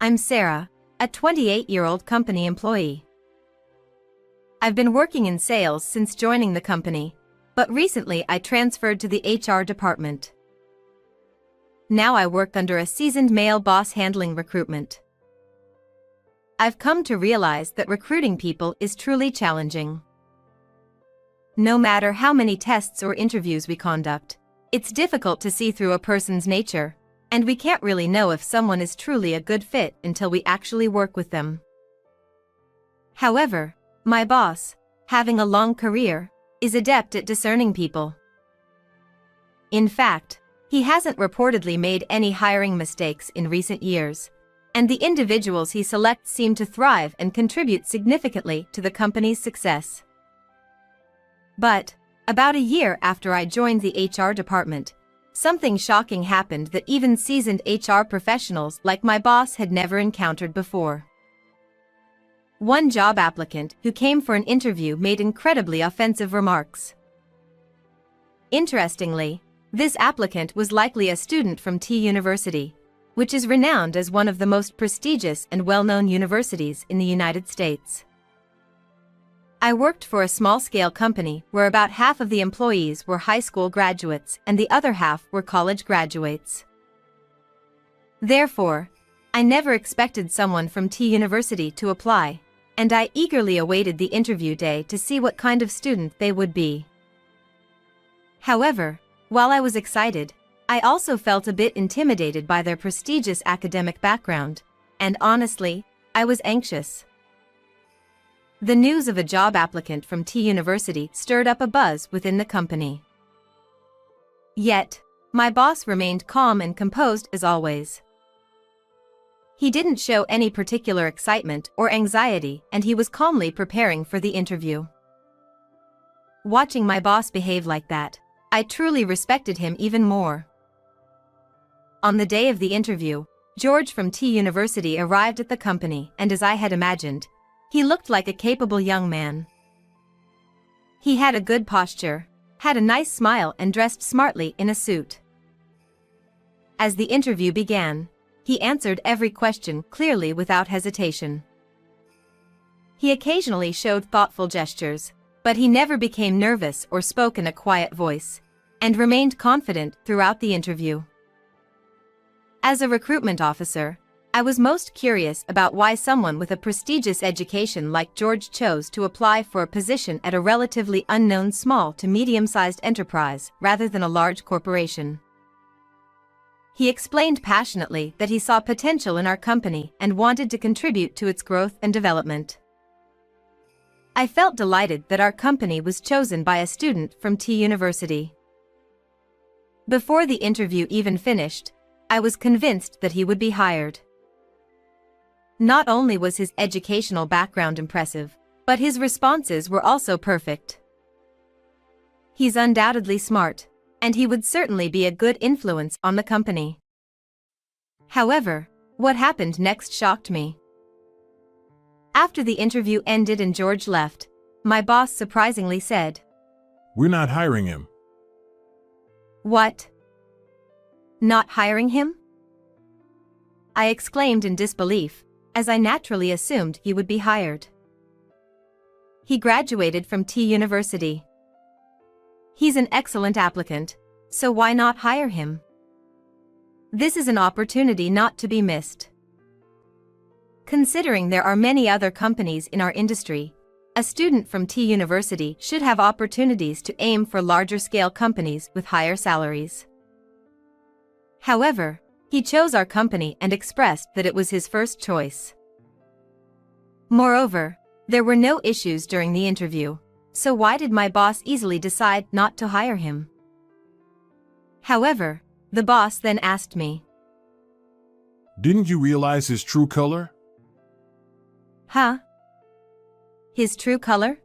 I'm Sarah, a 28-year-old company employee. I've been working in sales since joining the company, but recently I transferred to the HR department. Now I work under a seasoned male boss handling recruitment. I've come to realize that recruiting people is truly challenging. No matter how many tests or interviews we conduct, it's difficult to see through a person's nature, and we can't really know if someone is truly a good fit until we actually work with them. However, my boss, having a long career, is adept at discerning people. In fact, he hasn't reportedly made any hiring mistakes in recent years, and the individuals he selects seem to thrive and contribute significantly to the company's success. But, about a year after I joined the HR department, something shocking happened that even seasoned HR professionals like my boss had never encountered before. One job applicant who came for an interview made incredibly offensive remarks. Interestingly, this applicant was likely a student from T University, which is renowned as one of the most prestigious and well-known universities in the United States. I worked for a small-scale company where about half of the employees were high school graduates and the other half were college graduates. Therefore, I never expected someone from T University to apply, and I eagerly awaited the interview day to see what kind of student they would be. However, while I was excited, I also felt a bit intimidated by their prestigious academic background, and honestly, I was anxious. The news of a job applicant from T University stirred up a buzz within the company. Yet, my boss remained calm and composed as always. He didn't show any particular excitement or anxiety, and he was calmly preparing for the interview. Watching my boss behave like that, I truly respected him even more. On the day of the interview, George from T University arrived at the company, and as I had imagined, he looked like a capable young man. He had a good posture, had a nice smile and dressed smartly in a suit. As the interview began, he answered every question clearly without hesitation. He occasionally showed thoughtful gestures, but he never became nervous or spoke in a quiet voice, and remained confident throughout the interview. As a recruitment officer, I was most curious about why someone with a prestigious education like George chose to apply for a position at a relatively unknown small to medium-sized enterprise rather than a large corporation. He explained passionately that he saw potential in our company and wanted to contribute to its growth and development. I felt delighted that our company was chosen by a student from T University. Before the interview even finished, I was convinced that he would be hired. Not only was his educational background impressive, but his responses were also perfect. He's undoubtedly smart, and he would certainly be a good influence on the company. However, what happened next shocked me. After the interview ended and George left, my boss surprisingly said, "We're not hiring him." "What? Not hiring him?" I exclaimed in disbelief, as I naturally assumed he would be hired. He graduated from T University. He's an excellent applicant, so why not hire him? This is an opportunity not to be missed. Considering there are many other companies in our industry, a student from T University should have opportunities to aim for larger-scale companies with higher salaries. However, he chose our company and expressed that it was his first choice. Moreover, there were no issues during the interview, so why did my boss easily decide not to hire him? However, the boss then asked me, "Didn't you realize his true color?" "Huh? His true color?"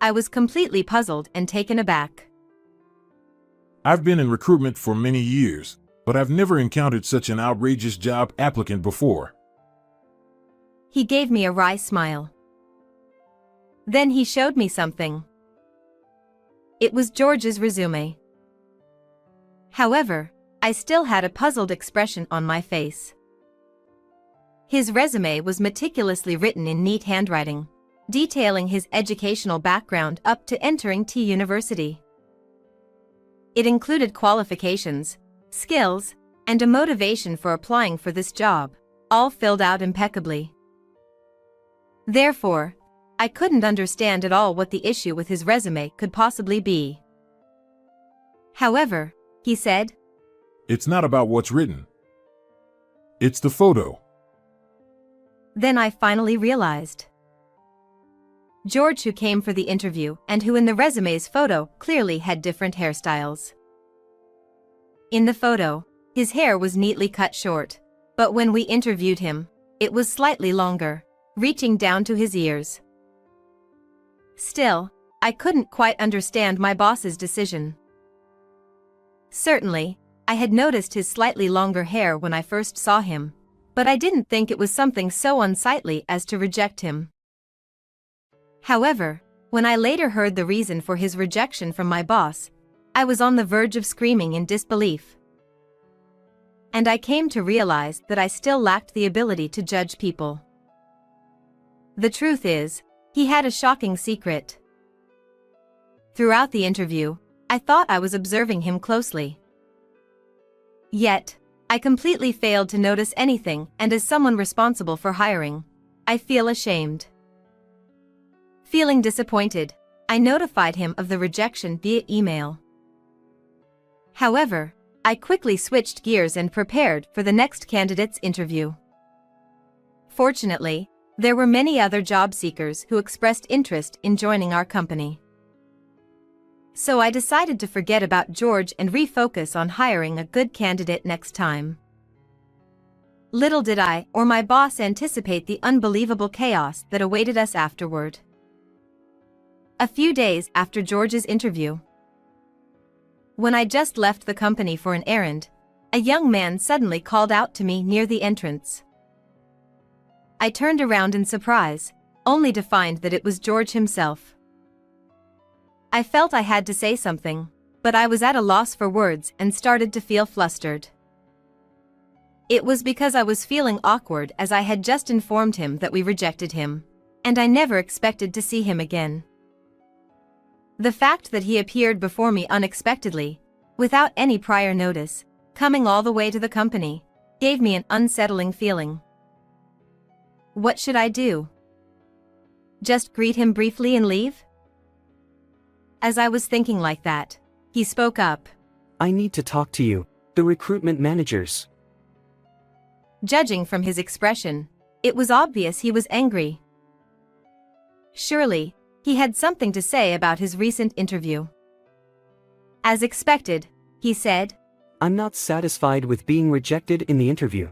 I was completely puzzled and taken aback. "I've been in recruitment for many years, but I've never encountered such an outrageous job applicant before." He gave me a wry smile. Then he showed me something. It was George's resume. However, I still had a puzzled expression on my face. His resume was meticulously written in neat handwriting, detailing his educational background up to entering T University. It included qualifications, skills, and a motivation for applying for this job, all filled out impeccably. Therefore, I couldn't understand at all what the issue with his resume could possibly be. However, he said, It's not about what's written. It's the photo. Then I finally realized. George, who came for the interview and who in the resume's photo clearly had different hairstyles. In the photo, his hair was neatly cut short, but when we interviewed him, it was slightly longer, reaching down to his ears. Still, I couldn't quite understand my boss's decision. Certainly, I had noticed his slightly longer hair when I first saw him, but I didn't think it was something so unsightly as to reject him. However, when I later heard the reason for his rejection from my boss, I was on the verge of screaming in disbelief. And I came to realize that I still lacked the ability to judge people. The truth is, he had a shocking secret. Throughout the interview, I thought I was observing him closely. Yet, I completely failed to notice anything, and as someone responsible for hiring, I feel ashamed. Feeling disappointed, I notified him of the rejection via email. However, I quickly switched gears and prepared for the next candidate's interview. Fortunately, there were many other job seekers who expressed interest in joining our company. So I decided to forget about George and refocus on hiring a good candidate next time. Little did I or my boss anticipate the unbelievable chaos that awaited us afterward. A few days after George's interview, when I just left the company for an errand, a young man suddenly called out to me near the entrance. I turned around in surprise, only to find that it was George himself. I felt I had to say something, but I was at a loss for words and started to feel flustered. It was because I was feeling awkward, as I had just informed him that we rejected him, and I never expected to see him again. The fact that he appeared before me unexpectedly, without any prior notice, coming all the way to the company, gave me an unsettling feeling. What should I do? Just greet him briefly and leave? As I was thinking like that, he spoke up. I need to talk to you, the recruitment managers. Judging from his expression, it was obvious he was angry. Surely, he had something to say about his recent interview. As expected, he said, I'm not satisfied with being rejected in the interview.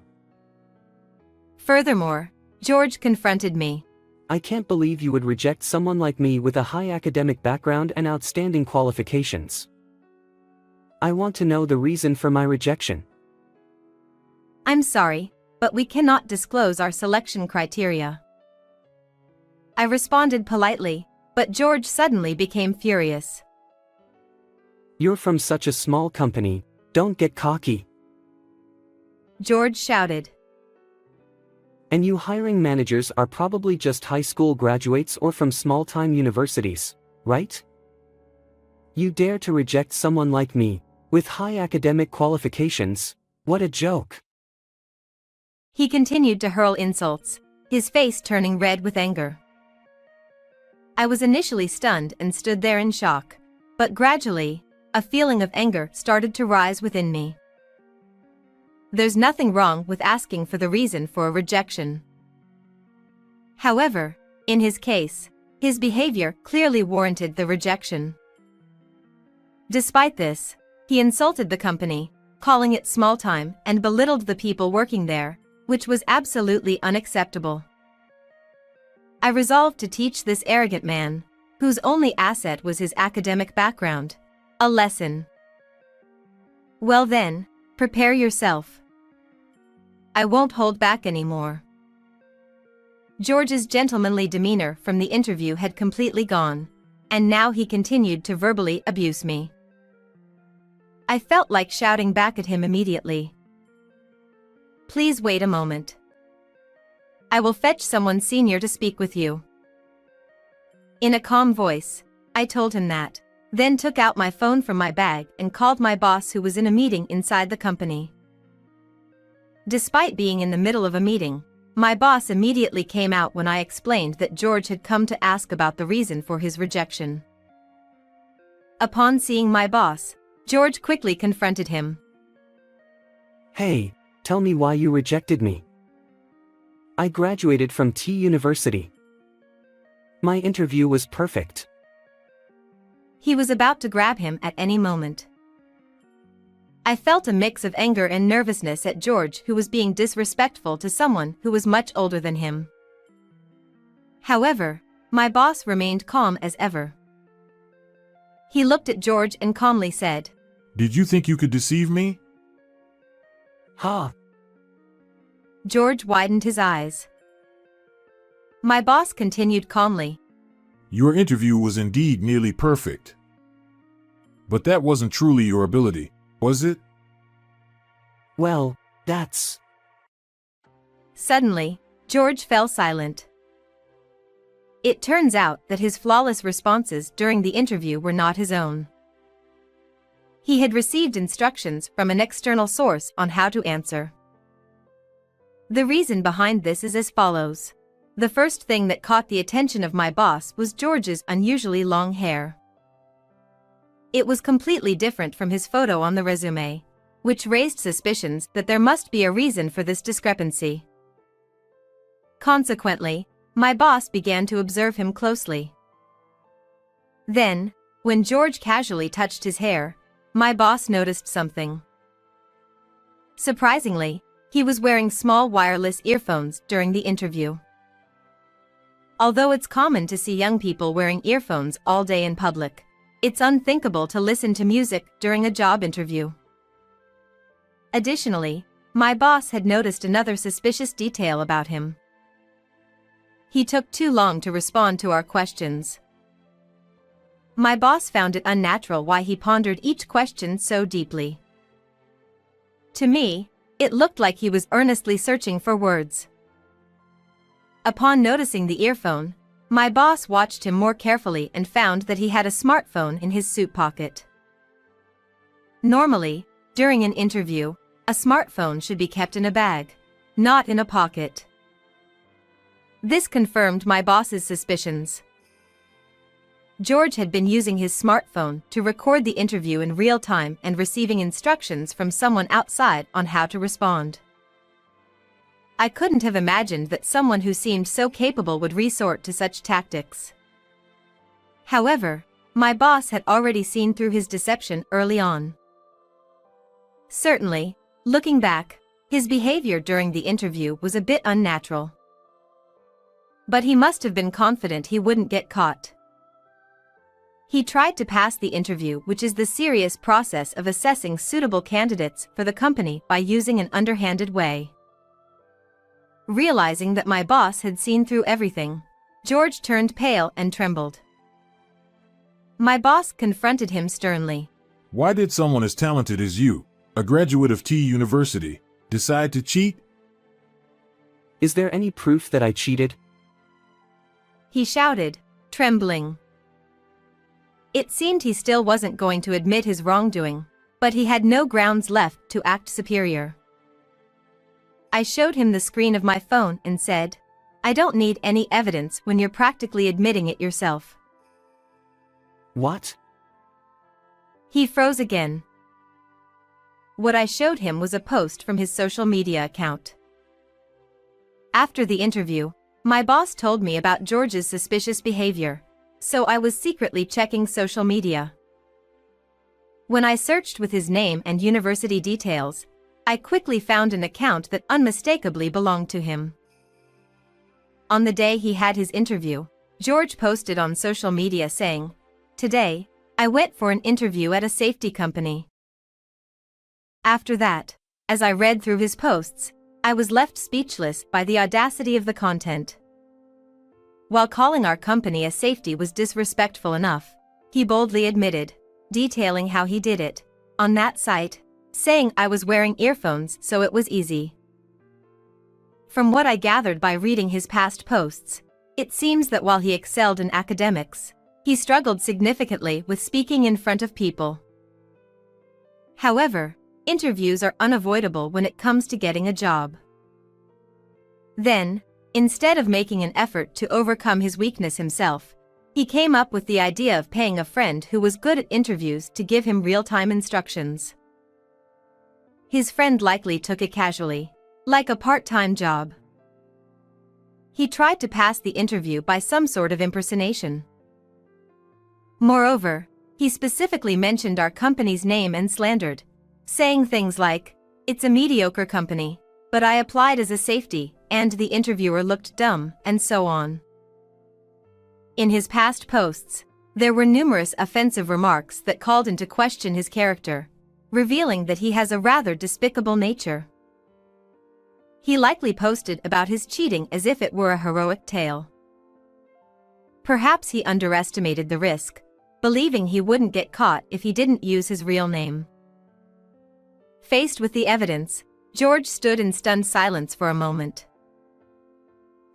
Furthermore, George confronted me. I can't believe you would reject someone like me with a high academic background and outstanding qualifications. I want to know the reason for my rejection. I'm sorry, but we cannot disclose our selection criteria. I responded politely, but George suddenly became furious. You're from such a small company, don't get cocky. George shouted. And you hiring managers are probably just high school graduates or from small-time universities, right? You dare to reject someone like me, with high academic qualifications? What a joke. He continued to hurl insults, his face turning red with anger. I was initially stunned and stood there in shock, but gradually, a feeling of anger started to rise within me. There's nothing wrong with asking for the reason for a rejection. However, in his case, his behavior clearly warranted the rejection. Despite this, he insulted the company, calling it small-time, and belittled the people working there, which was absolutely unacceptable. I resolved to teach this arrogant man, whose only asset was his academic background, a lesson. Well then, prepare yourself. I won't hold back anymore. George's gentlemanly demeanor from the interview had completely gone, and now he continued to verbally abuse me. I felt like shouting back at him immediately. Please wait a moment. I will fetch someone senior to speak with you." In a calm voice, I told him that, then took out my phone from my bag and called my boss, who was in a meeting inside the company. Despite being in the middle of a meeting, my boss immediately came out when I explained that George had come to ask about the reason for his rejection. Upon seeing my boss, George quickly confronted him. "Hey, tell me why you rejected me. I graduated from T University. My interview was perfect." He was about to grab him at any moment. I felt a mix of anger and nervousness at George, who was being disrespectful to someone who was much older than him. However, my boss remained calm as ever. He looked at George and calmly said, Did you think you could deceive me? Ha! George widened his eyes. My boss continued calmly. Your interview was indeed nearly perfect. But that wasn't truly your ability, was it? Well, that's... Suddenly, George fell silent. It turns out that his flawless responses during the interview were not his own. He had received instructions from an external source on how to answer. The reason behind this is as follows. The first thing that caught the attention of my boss was George's unusually long hair. It was completely different from his photo on the resume, which raised suspicions that there must be a reason for this discrepancy. Consequently, my boss began to observe him closely. Then, when George casually touched his hair, my boss noticed something. Surprisingly, he was wearing small wireless earphones during the interview. Although it's common to see young people wearing earphones all day in public, it's unthinkable to listen to music during a job interview. Additionally, my boss had noticed another suspicious detail about him. He took too long to respond to our questions. My boss found it unnatural why he pondered each question so deeply. To me, it looked like he was earnestly searching for words. Upon noticing the earphone, my boss watched him more carefully and found that he had a smartphone in his suit pocket. Normally, during an interview, a smartphone should be kept in a bag, not in a pocket. This confirmed my boss's suspicions. George had been using his smartphone to record the interview in real time and receiving instructions from someone outside on how to respond. I couldn't have imagined that someone who seemed so capable would resort to such tactics. However, my boss had already seen through his deception early on. Certainly, looking back, his behavior during the interview was a bit unnatural. But he must have been confident he wouldn't get caught. He tried to pass the interview, which is the serious process of assessing suitable candidates for the company by using an underhanded way. Realizing that my boss had seen through everything, George turned pale and trembled. My boss confronted him sternly. Why did someone as talented as you, a graduate of T University, decide to cheat? Is there any proof that I cheated? He shouted, trembling. It seemed he still wasn't going to admit his wrongdoing, but he had no grounds left to act superior. I showed him the screen of my phone and said, I don't need any evidence when you're practically admitting it yourself. What? He froze again. What I showed him was a post from his social media account. After the interview, my boss told me about George's suspicious behavior, so I was secretly checking social media. When I searched with his name and university details, I quickly found an account that unmistakably belonged to him. On the day he had his interview, George posted on social media saying, Today, I went for an interview at a safety company. After that, as I read through his posts, I was left speechless by the audacity of the content. While calling our company a safety was disrespectful enough, he boldly admitted, detailing how he did it, on that site, saying I was wearing earphones so it was easy. From what I gathered by reading his past posts, it seems that while he excelled in academics, he struggled significantly with speaking in front of people. However, interviews are unavoidable when it comes to getting a job. Then, instead of making an effort to overcome his weakness himself, he came up with the idea of paying a friend who was good at interviews to give him real-time instructions. His friend likely took it casually, like a part-time job. He tried to pass the interview by some sort of impersonation. Moreover, he specifically mentioned our company's name and slandered, saying things like, "It's a mediocre company, but I applied as a safety, and the interviewer looked dumb," and so on. In his past posts, there were numerous offensive remarks that called into question his character, revealing that he has a rather despicable nature. He likely posted about his cheating as if it were a heroic tale. Perhaps he underestimated the risk, believing he wouldn't get caught if he didn't use his real name. Faced with the evidence, George stood in stunned silence for a moment.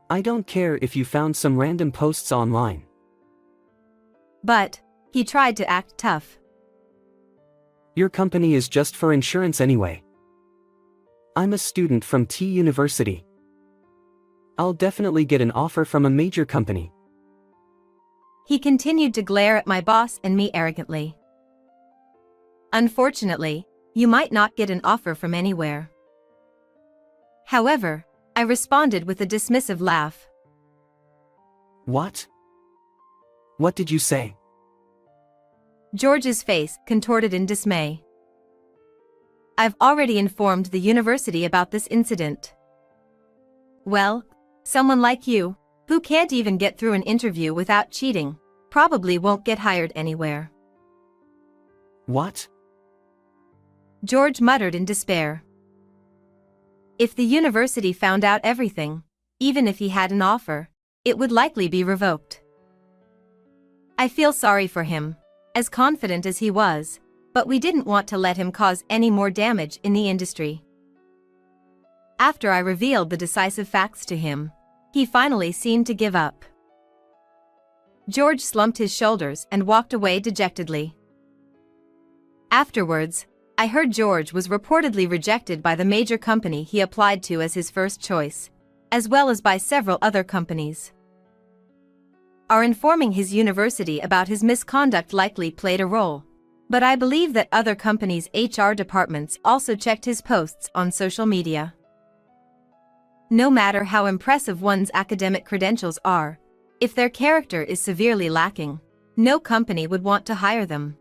I don't care if you found some random posts online. But he tried to act tough. Your company is just for insurance anyway. I'm a student from T University. I'll definitely get an offer from a major company. He continued to glare at my boss and me arrogantly. Unfortunately, you might not get an offer from anywhere. However, I responded with a dismissive laugh. What? What did you say? George's face contorted in dismay. I've already informed the university about this incident. Well, someone like you, who can't even get through an interview without cheating, probably won't get hired anywhere. What? George muttered in despair. If the university found out everything, even if he had an offer, it would likely be revoked. I feel sorry for him, as confident as he was, but we didn't want to let him cause any more damage in the industry. After I revealed the decisive facts to him, he finally seemed to give up. George slumped his shoulders and walked away dejectedly. Afterwards, I heard George was reportedly rejected by the major company he applied to as his first choice, as well as by several other companies. Our informing his university about his misconduct likely played a role, but I believe that other companies' HR departments also checked his posts on social media. No matter how impressive one's academic credentials are, if their character is severely lacking, no company would want to hire them.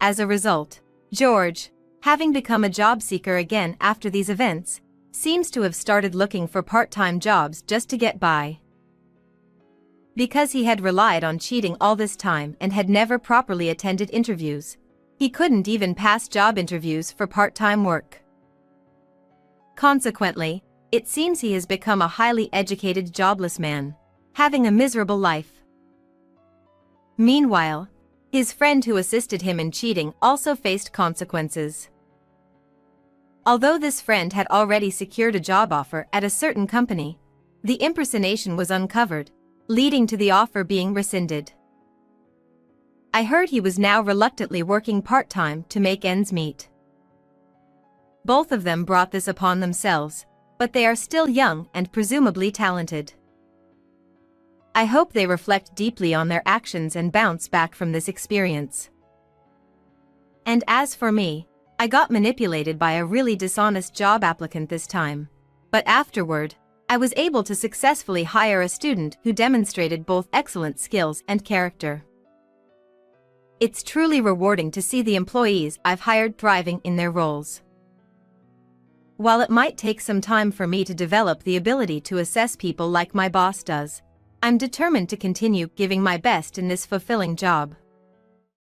As a result, George, having become a job seeker again after these events, seems to have started looking for part-time jobs just to get by. Because he had relied on cheating all this time and had never properly attended interviews, he couldn't even pass job interviews for part-time work. Consequently, it seems he has become a highly educated jobless man, having a miserable life. Meanwhile, his friend who assisted him in cheating also faced consequences. Although this friend had already secured a job offer at a certain company, the impersonation was uncovered, leading to the offer being rescinded. I heard he was now reluctantly working part-time to make ends meet. Both of them brought this upon themselves, but they are still young and presumably talented. I hope they reflect deeply on their actions and bounce back from this experience. And as for me, I got manipulated by a really dishonest job applicant this time, but afterward, I was able to successfully hire a student who demonstrated both excellent skills and character. It's truly rewarding to see the employees I've hired thriving in their roles. While it might take some time for me to develop the ability to assess people like my boss does, I'm determined to continue giving my best in this fulfilling job.